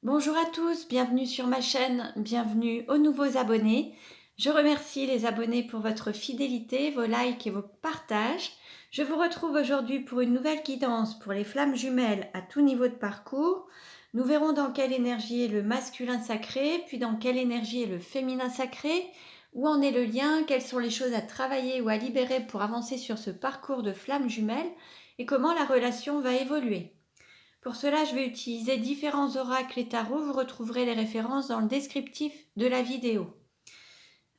Bonjour à tous, bienvenue sur ma chaîne, bienvenue aux nouveaux abonnés. Je remercie les abonnés pour votre fidélité, vos likes et vos partages. Je vous retrouve aujourd'hui pour une nouvelle guidance pour les flammes jumelles à tout niveau de parcours. Nous verrons dans quelle énergie est le masculin sacré, puis dans quelle énergie est le féminin sacré, où en est le lien, quelles sont les choses à travailler ou à libérer pour avancer sur ce parcours de flammes jumelles et comment la relation va évoluer. Pour cela, je vais utiliser différents oracles et tarots. Vous retrouverez les références dans le descriptif de la vidéo.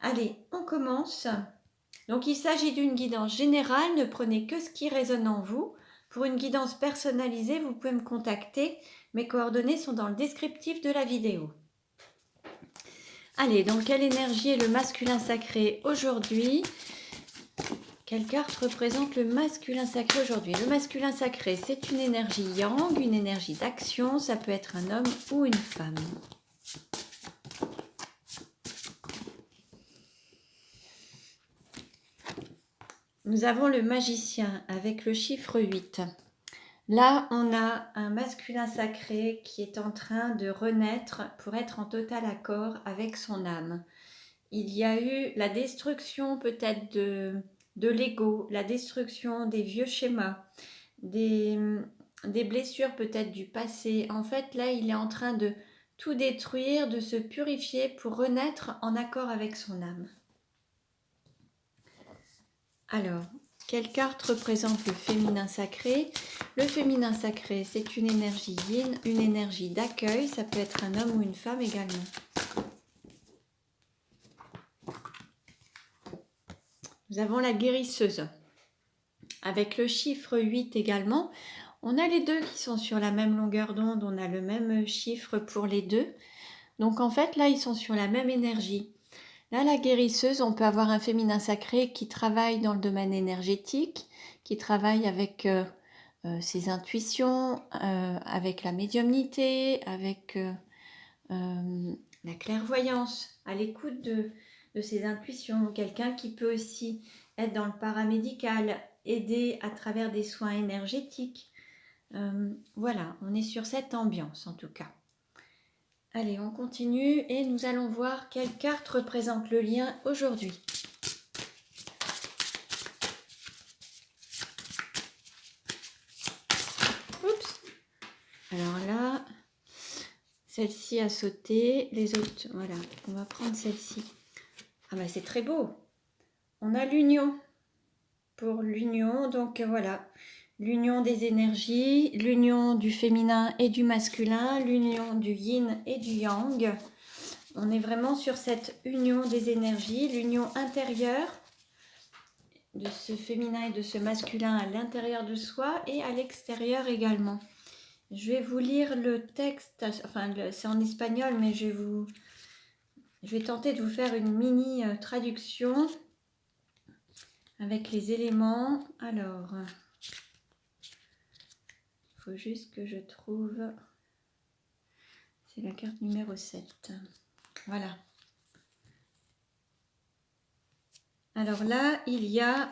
Allez, on commence. Donc, il s'agit d'une guidance générale. Ne prenez que ce qui résonne en vous. Pour une guidance personnalisée, vous pouvez me contacter. Mes coordonnées sont dans le descriptif de la vidéo. Allez, donc quelle énergie est le masculin sacré aujourd'hui ? Quelle carte représente le masculin sacré aujourd'hui? Le masculin sacré, c'est une énergie yang, une énergie d'action. Ça peut être un homme ou une femme. Nous avons le magicien avec le chiffre 8. Là, on a un masculin sacré qui est en train de renaître pour être en total accord avec son âme. Il y a eu la destruction peut-être de l'ego, la destruction des vieux schémas, des blessures peut-être du passé. En fait, là, il est en train de tout détruire, de se purifier pour renaître en accord avec son âme. Alors, quelle carte représente le féminin sacré? Le féminin sacré, c'est une énergie yin, une énergie d'accueil. Ça peut être un homme ou une femme également. Nous avons la guérisseuse. Avec le chiffre 8 également, on a les deux qui sont sur la même longueur d'onde, on a le même chiffre pour les deux. Donc en fait, là, ils sont sur la même énergie. Là, la guérisseuse, on peut avoir un féminin sacré qui travaille dans le domaine énergétique, qui travaille avec ses intuitions, avec la médiumnité, avec la clairvoyance, à l'écoute de ses intuitions. Quelqu'un qui peut aussi être dans le paramédical, aider à travers des soins énergétiques. Voilà, on est sur cette ambiance en tout cas. Allez, on continue et nous allons voir quelle carte représente le lien aujourd'hui. Oups. Alors là, celle-ci a sauté, les autres, voilà, on va prendre celle-ci. Ah bah c'est très beau. On a l'union. Pour l'union, donc voilà, l'union des énergies, l'union du féminin et du masculin, l'union du yin et du yang. On est vraiment sur cette union des énergies, l'union intérieure de ce féminin et de ce masculin à l'intérieur de soi et à l'extérieur également. Je vais vous lire le texte, enfin c'est en espagnol, mais je vais tenter de vous faire une mini traduction avec les éléments. Alors, il faut juste que je trouve... C'est la carte numéro 7. Voilà. Alors là, il y a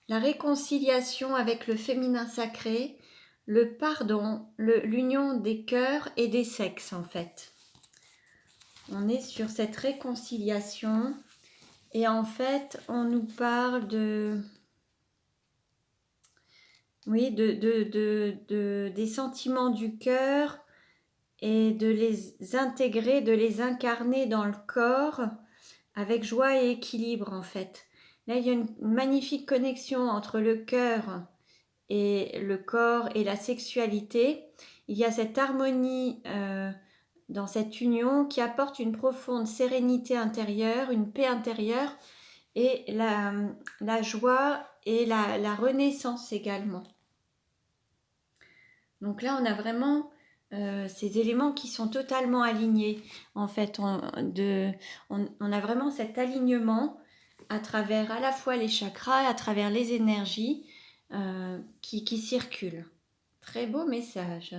la réconciliation avec le féminin sacré, le pardon, l'union des cœurs et des sexes en fait. On est sur cette réconciliation et en fait, on nous parle de... Oui, des sentiments du cœur et de les intégrer, de les incarner dans le corps avec joie et équilibre en fait. Là, il y a une magnifique connexion entre le cœur et le corps et la sexualité. Il y a cette harmonie dans cette union qui apporte une profonde sérénité intérieure, une paix intérieure et la joie et la renaissance également. Donc là, on a vraiment ces éléments qui sont totalement alignés. En fait, on a vraiment cet alignement à travers à la fois les chakras, à travers les énergies qui circulent. Très beau message.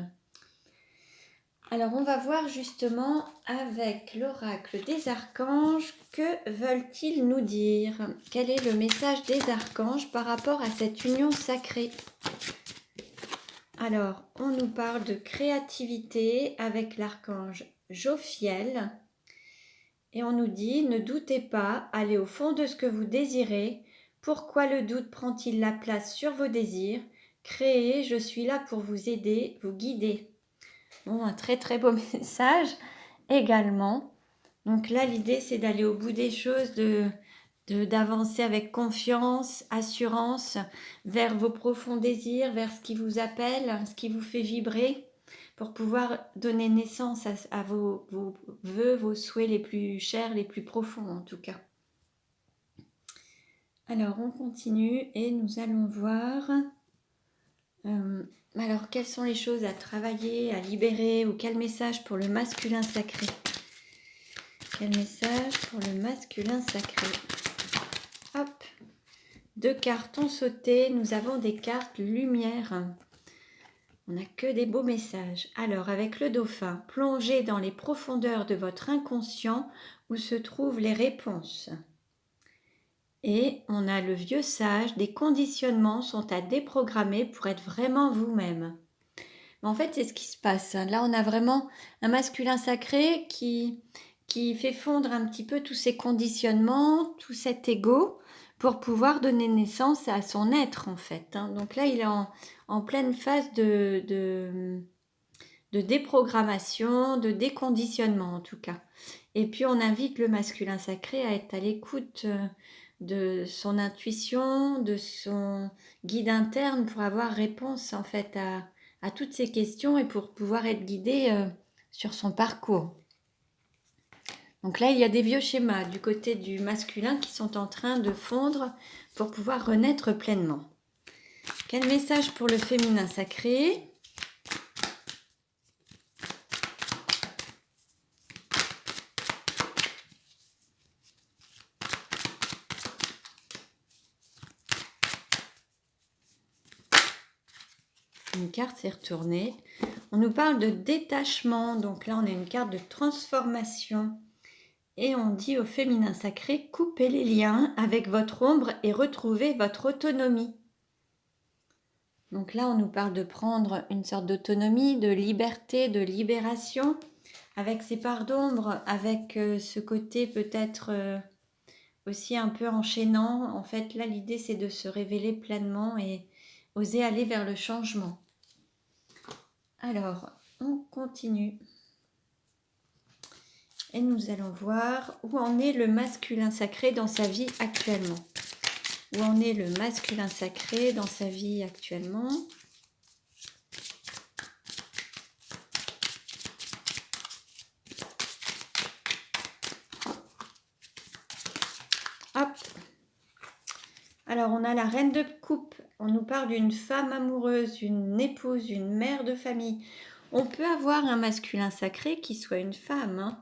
Alors, on va voir justement avec l'oracle des archanges, que veulent-ils nous dire? Quel est le message des archanges par rapport à cette union sacrée? Alors, on nous parle de créativité avec l'archange Jophiel. Et on nous dit, ne doutez pas, allez au fond de ce que vous désirez. Pourquoi le doute prend-il la place sur vos désirs? Créez, je suis là pour vous aider, vous guider. Bon, un très très beau message également. Donc là, l'idée, c'est d'aller au bout des choses, d'avancer avec confiance, assurance vers vos profonds désirs, vers ce qui vous appelle, ce qui vous fait vibrer, pour pouvoir donner naissance à vos vœux, vos souhaits les plus chers, les plus profonds en tout cas. Alors, on continue et nous allons voir... alors, quelles sont les choses à travailler, à libérer, ou quel message pour le masculin sacré? Quel message pour le masculin sacré? Hop, 2 cartes ont sauté, nous avons des cartes lumière. On n'a que des beaux messages. Alors, avec le dauphin, plongez dans les profondeurs de votre inconscient où se trouvent les réponses. Et on a le vieux sage, des conditionnements sont à déprogrammer pour être vraiment vous-même. En fait, c'est ce qui se passe. Là, on a vraiment un masculin sacré qui fait fondre un petit peu tous ces conditionnements, tout cet ego, pour pouvoir donner naissance à son être, en fait. Donc là, il est en pleine phase de déprogrammation, de déconditionnement, en tout cas. Et puis, on invite le masculin sacré à être à l'écoute de son intuition, de son guide interne pour avoir réponse, en fait, à toutes ces questions et pour pouvoir être guidé sur son parcours. Donc là, il y a des vieux schémas du côté du masculin qui sont en train de fondre pour pouvoir renaître pleinement. Quel message pour le féminin sacré? Une carte s'est retournée. On nous parle de détachement. Donc là, on a une carte de transformation. Et on dit au féminin sacré, coupez les liens avec votre ombre et retrouvez votre autonomie. Donc là, on nous parle de prendre une sorte d'autonomie, de liberté, de libération, avec ces parts d'ombre, avec ce côté peut-être aussi un peu enchaînant. En fait, là, l'idée, c'est de se révéler pleinement et oser aller vers le changement. Alors, on continue. Et nous allons voir où en est le masculin sacré dans sa vie actuellement. Où en est le masculin sacré dans sa vie actuellement? Hop. Alors, on a la reine de coupe. On nous parle d'une femme amoureuse, une épouse, une mère de famille. On peut avoir un masculin sacré qui soit une femme.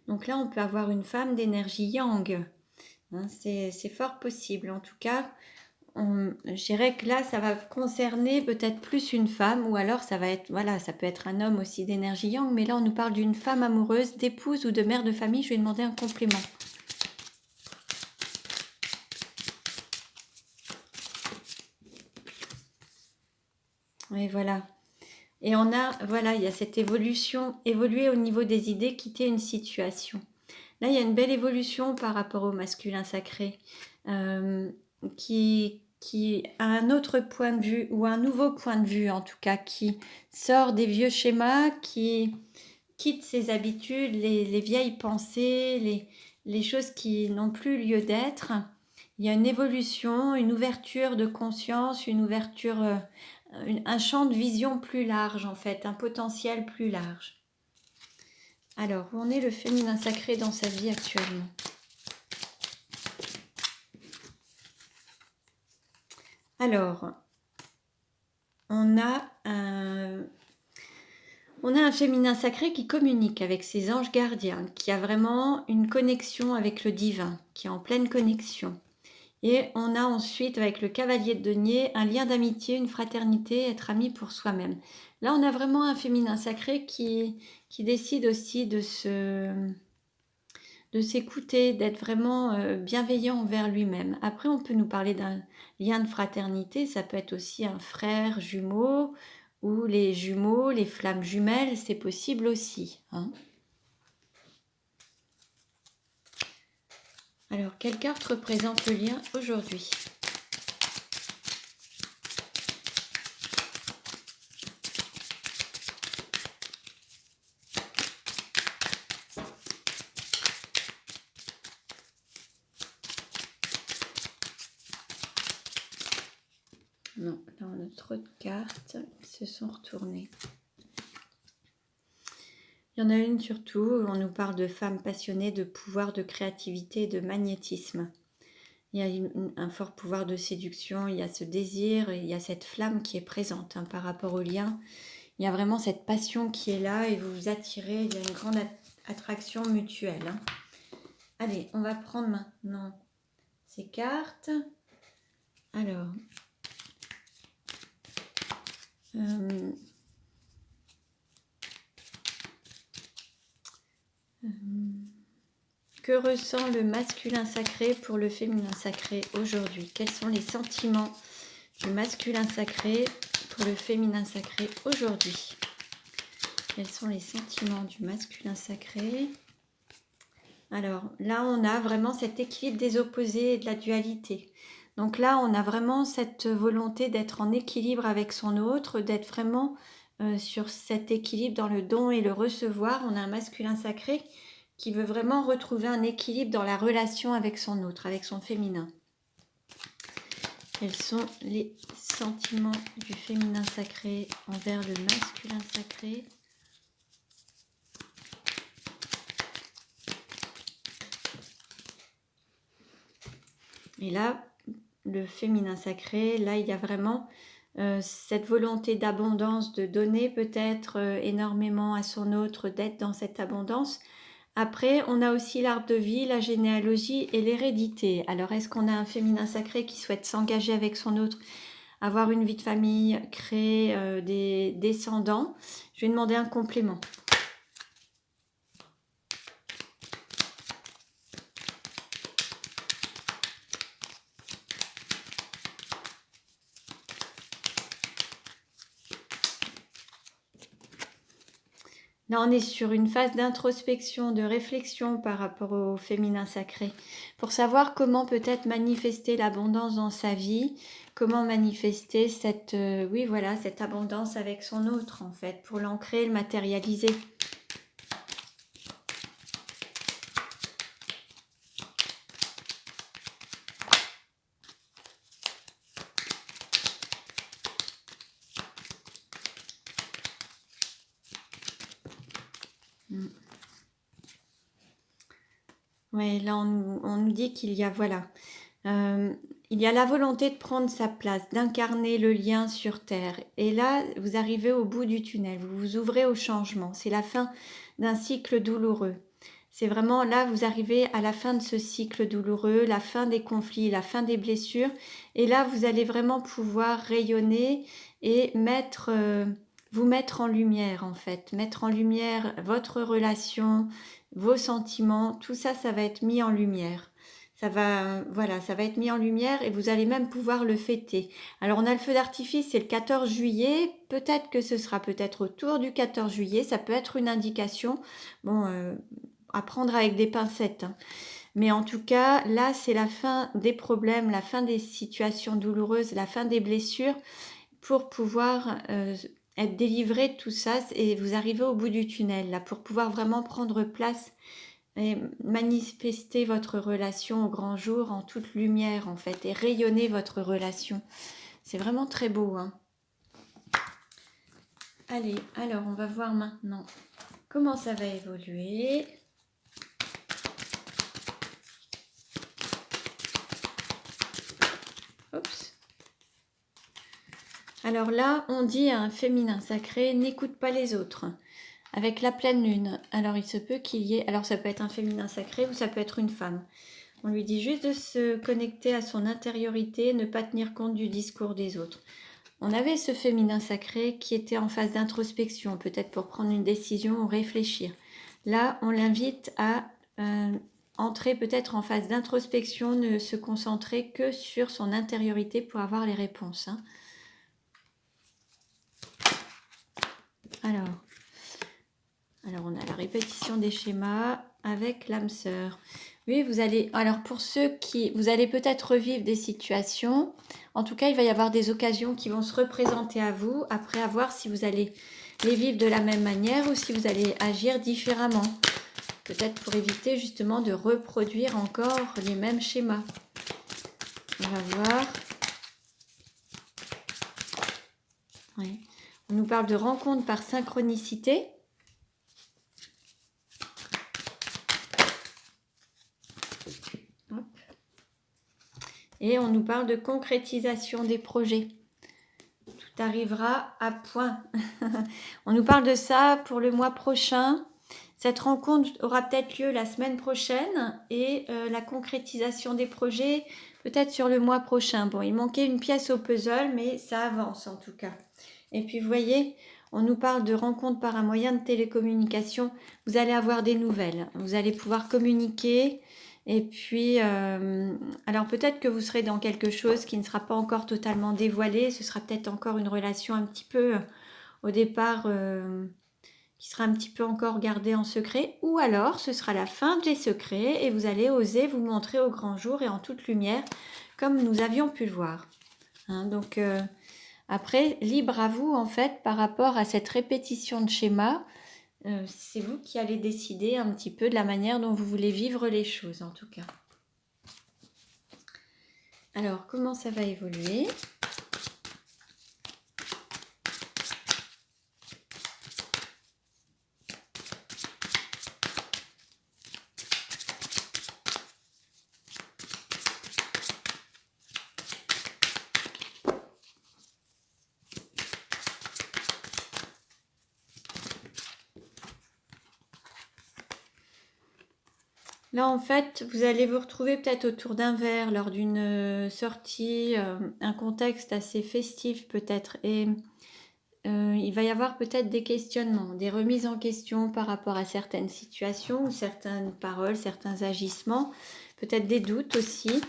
Donc là, on peut avoir une femme d'énergie yang. C'est fort possible. En tout cas, je dirais que là, ça va concerner peut-être plus une femme, ou alors ça va être, voilà, ça peut être un homme aussi d'énergie yang, mais là, on nous parle d'une femme amoureuse, d'épouse ou de mère de famille. Je vais demander un complément. Oui, voilà. Et on a, voilà, il y a cette évolution, évoluer au niveau des idées, quitter une situation. Là, il y a une belle évolution par rapport au masculin sacré, qui a un autre point de vue, ou un nouveau point de vue en tout cas, qui sort des vieux schémas, qui quitte ses habitudes, les vieilles pensées, les choses qui n'ont plus lieu d'être. Il y a une évolution, une ouverture de conscience, une ouverture, un champ de vision plus large en fait, un potentiel plus large. Alors, où en est le féminin sacré dans sa vie actuellement? Alors, on a un féminin sacré qui communique avec ses anges gardiens, qui a vraiment une connexion avec le divin, qui est en pleine connexion. Et on a ensuite, avec le cavalier de denier, un lien d'amitié, une fraternité, être ami pour soi-même. Là, on a vraiment un féminin sacré qui décide aussi de s'écouter, d'être vraiment bienveillant envers lui-même. Après, on peut nous parler d'un lien de fraternité, ça peut être aussi un frère jumeau ou les jumeaux, les flammes jumelles, c'est possible aussi, hein. Alors, quelle carte représente le lien aujourd'hui? Non, là on a trop de cartes qui se sont retournées. Il y en a une surtout, on nous parle de femmes passionnées, de pouvoir, de créativité, de magnétisme. Il y a un fort pouvoir de séduction, il y a ce désir, il y a cette flamme qui est présente, hein, par rapport au lien. Il y a vraiment cette passion qui est là et vous vous attirez, il y a une grande attraction mutuelle, hein. Allez, on va prendre maintenant ces cartes. Alors, que ressent le masculin sacré pour le féminin sacré aujourd'hui? Quels sont les sentiments du masculin sacré pour le féminin sacré aujourd'hui? Quels sont les sentiments du masculin sacré? Alors là, on a vraiment cet équilibre des opposés et de la dualité. Donc là, on a vraiment cette volonté d'être en équilibre avec son autre, d'être vraiment sur cet équilibre dans le don et le recevoir. On a un masculin sacré qui veut vraiment retrouver un équilibre dans la relation avec son autre, avec son féminin. Quels sont les sentiments du féminin sacré envers le masculin sacré? Et là, le féminin sacré, là, il y a vraiment cette volonté d'abondance, de donner peut-être énormément à son autre, d'être dans cette abondance. Après, on a aussi l'arbre de vie, la généalogie et l'hérédité. Alors, est-ce qu'on a un féminin sacré qui souhaite s'engager avec son autre, avoir une vie de famille, créer des descendants? Je vais demander un complément. Là, on est sur une phase d'introspection, de réflexion par rapport au féminin sacré, pour savoir comment peut-être manifester l'abondance dans sa vie, comment manifester cette, oui, voilà, cette abondance avec son autre, en fait, pour l'ancrer, le matérialiser. Oui, là, on nous dit qu'il y a, voilà, il y a la volonté de prendre sa place, d'incarner le lien sur Terre. Et là, vous arrivez au bout du tunnel, vous vous ouvrez au changement. C'est la fin d'un cycle douloureux. C'est vraiment là, vous arrivez à la fin de ce cycle douloureux, la fin des conflits, la fin des blessures. Et là, vous allez vraiment pouvoir rayonner et vous mettre en lumière, en fait. Mettre en lumière votre relation, vos sentiments, tout ça, ça va être mis en lumière. Voilà, ça va être mis en lumière et vous allez même pouvoir le fêter. Alors, on a le feu d'artifice, c'est le 14 juillet. Peut-être que ce sera peut-être autour du 14 juillet. Ça peut être une indication. Bon, à prendre avec des pincettes, hein. Mais en tout cas, là, c'est la fin des problèmes, la fin des situations douloureuses, la fin des blessures pour pouvoir être délivré de tout ça et vous arrivez au bout du tunnel, là, pour pouvoir vraiment prendre place et manifester votre relation au grand jour en toute lumière, en fait, et rayonner votre relation. C'est vraiment très beau, hein. Allez, alors, on va voir maintenant comment ça va évoluer. Oups. Alors là, on dit à un féminin sacré, n'écoute pas les autres. Avec la pleine lune, alors il se peut qu'il y ait... Alors ça peut être un féminin sacré ou ça peut être une femme. On lui dit juste de se connecter à son intériorité, ne pas tenir compte du discours des autres. On avait ce féminin sacré qui était en phase d'introspection, peut-être pour prendre une décision ou réfléchir. Là, on l'invite à entrer peut-être en phase d'introspection, ne se concentrer que sur son intériorité pour avoir les réponses, hein. Alors, on a la répétition des schémas avec l'âme sœur. Oui, vous allez... Alors, pour ceux qui... Vous allez peut-être revivre des situations. En tout cas, il va y avoir des occasions qui vont se représenter à vous. Après, à voir si vous allez les vivre de la même manière ou si vous allez agir différemment. Peut-être pour éviter justement de reproduire encore les mêmes schémas. On va voir. Oui. On nous parle de rencontre par synchronicité. Hop. Et on nous parle de concrétisation des projets. Tout arrivera à point. On nous parle de ça pour le mois prochain. Cette rencontre aura peut-être lieu la semaine prochaine et la concrétisation des projets peut-être sur le mois prochain. Bon, il manquait une pièce au puzzle, mais ça avance en tout cas. Et puis, vous voyez, on nous parle de rencontre par un moyen de télécommunication. Vous allez avoir des nouvelles. Vous allez pouvoir communiquer. Et puis, alors peut-être que vous serez dans quelque chose qui ne sera pas encore totalement dévoilé. Ce sera peut-être encore une relation un petit peu, au départ, qui sera un petit peu encore gardée en secret. Ou alors, ce sera la fin des secrets et vous allez oser vous montrer au grand jour et en toute lumière, comme nous avions pu le voir. Hein, donc, après, libre à vous, en fait, par rapport à cette répétition de schéma. C'est vous qui allez décider un petit peu de la manière dont vous voulez vivre les choses, en tout cas. Alors, comment ça va évoluer ? Là, en fait, vous allez vous retrouver peut-être autour d'un verre lors d'une sortie, un contexte assez festif peut-être. Et il va y avoir peut-être des questionnements, des remises en question par rapport à certaines situations ou certaines paroles, certains agissements, peut-être des doutes aussi.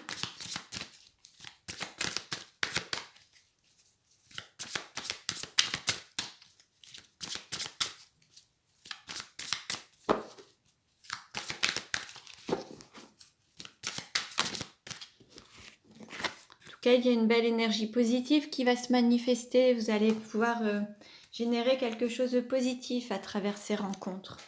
Il y a une belle énergie positive qui va se manifester. Vous allez pouvoir générer quelque chose de positif à travers ces rencontres.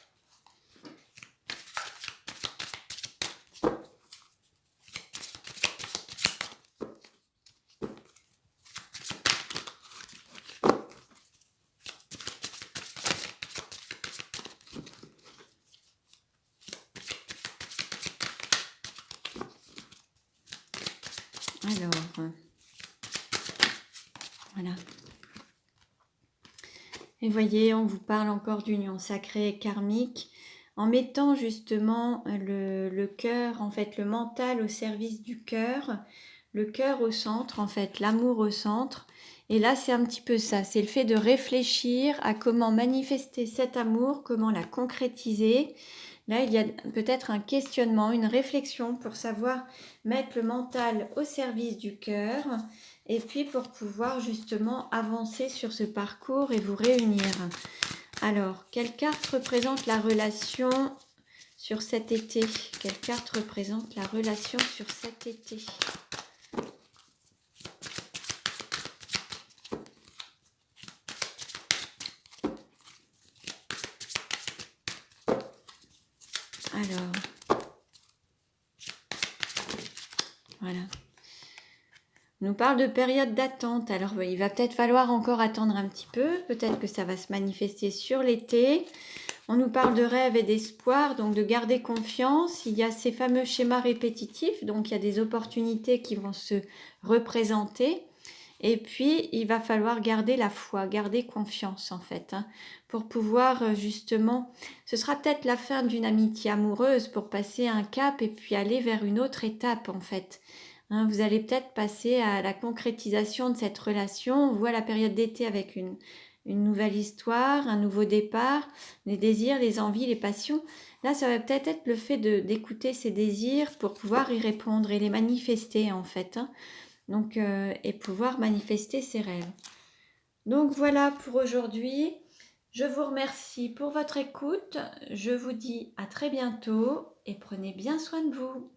Alors, voilà. Et voyez, on vous parle encore d'union sacrée et karmique, en mettant justement le cœur, en fait le mental au service du cœur, le cœur au centre, en fait l'amour au centre. Et là, c'est un petit peu ça, c'est le fait de réfléchir à comment manifester cet amour, comment la concrétiser. Là, il y a peut-être un questionnement, une réflexion pour savoir mettre le mental au service du cœur et puis pour pouvoir justement avancer sur ce parcours et vous réunir. Alors, quelle carte représente la relation sur cet été? Quelle carte représente la relation sur cet été? Alors, voilà. On nous parle de période d'attente. Alors, il va peut-être falloir encore attendre un petit peu. Peut-être que ça va se manifester sur l'été. On nous parle de rêve et d'espoir, donc de garder confiance. Il y a ces fameux schémas répétitifs, donc il y a des opportunités qui vont se représenter. Et puis, il va falloir garder la foi, garder confiance en fait, hein, pour pouvoir justement... Ce sera peut-être la fin d'une amitié amoureuse pour passer un cap et puis aller vers une autre étape en fait. Hein, vous allez peut-être passer à la concrétisation de cette relation. On voit la période d'été avec une nouvelle histoire, un nouveau départ, les désirs, les envies, les passions. Là, ça va peut-être être le fait d'écouter ces désirs pour pouvoir y répondre et les manifester en fait, hein. Donc, et pouvoir manifester ses rêves. Donc voilà pour aujourd'hui. Je vous remercie pour votre écoute. Je vous dis à très bientôt et prenez bien soin de vous.